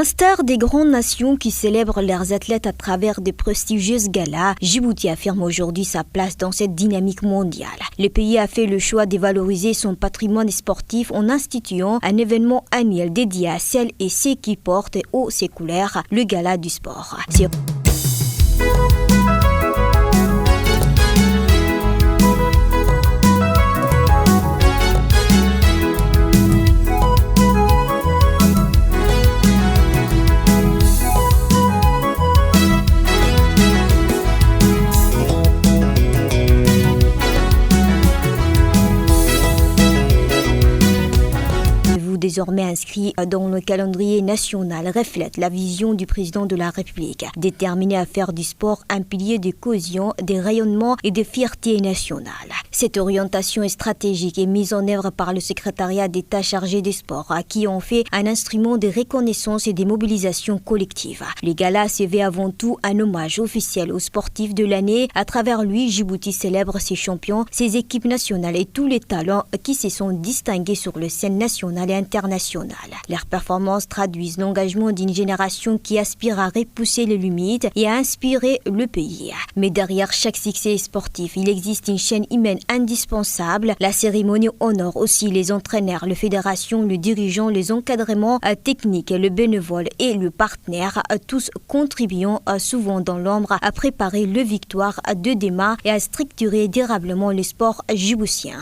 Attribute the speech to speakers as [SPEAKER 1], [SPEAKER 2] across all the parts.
[SPEAKER 1] l'instar des grandes nations qui célèbrent leurs athlètes à travers de prestigieuses galas, Djibouti affirme aujourd'hui sa place dans cette dynamique mondiale. Le pays a fait le choix de valoriser son patrimoine sportif en instituant un événement annuel dédié à celles et ceux qui portent haut ses couleurs, le gala du sport. Désormais inscrit dans le calendrier national reflète la vision du président de la République, déterminé à faire du sport un pilier de cohésion, de rayonnement et de fierté nationale. Cette orientation stratégique est mise en œuvre par le secrétariat d'État chargé des sports, qui en fait un instrument de reconnaissance et de mobilisation collective. Le gala se veut avant tout un hommage officiel aux sportifs de l'année. À travers lui, Djibouti célèbre ses champions, ses équipes nationales et tous les talents qui se sont distingués sur le scène nationale et internationale. Leurs performances traduisent l'engagement d'une génération qui aspire à repousser les limites et à inspirer le pays. Mais derrière chaque succès sportif, il existe une chaîne humaine indispensable. La cérémonie honore aussi les entraîneurs, les fédérations, les dirigeants, les encadrements techniques, le bénévole et le partenaire, tous contribuant souvent dans l'ombre à préparer le victoire de demain et à structurer durablement le sport djiboutien.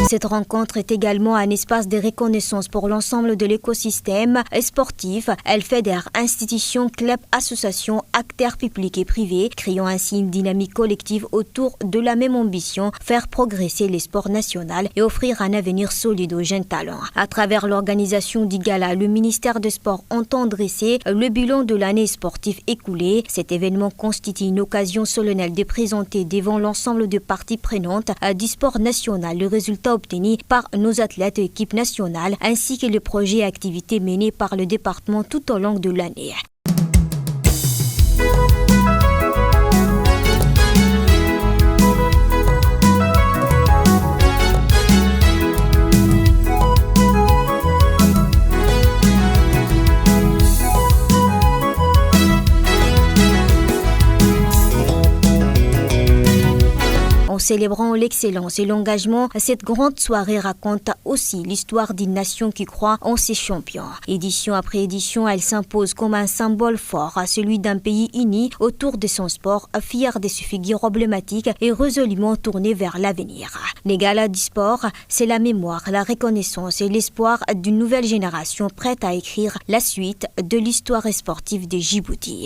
[SPEAKER 1] Cette rencontre est également un espace de reconnaissance pour l'ensemble de l'écosystème sportif. Elle fédère institutions, clubs, associations, acteurs publics et privés, créant ainsi une dynamique collective autour de la même ambition, faire progresser les sports nationaux et offrir un avenir solide aux jeunes talents. À travers l'organisation du gala, le ministère des Sports entend dresser le bilan de l'année sportive écoulée. Cet événement constitue une occasion solennelle de présenter devant l'ensemble des parties prenantes du sport national le résultat obtenus par nos athlètes et équipes nationales, ainsi que les projets et activités menés par le département tout au long de l'année. En célébrant l'excellence et l'engagement, cette grande soirée raconte aussi l'histoire d'une nation qui croit en ses champions. Édition après édition, elle s'impose comme un symbole fort, celui d'un pays uni autour de son sport, fier de ses figures emblématiques et résolument tourné vers l'avenir. Les galas du sport, c'est la mémoire, la reconnaissance et l'espoir d'une nouvelle génération prête à écrire la suite de l'histoire sportive de Djibouti.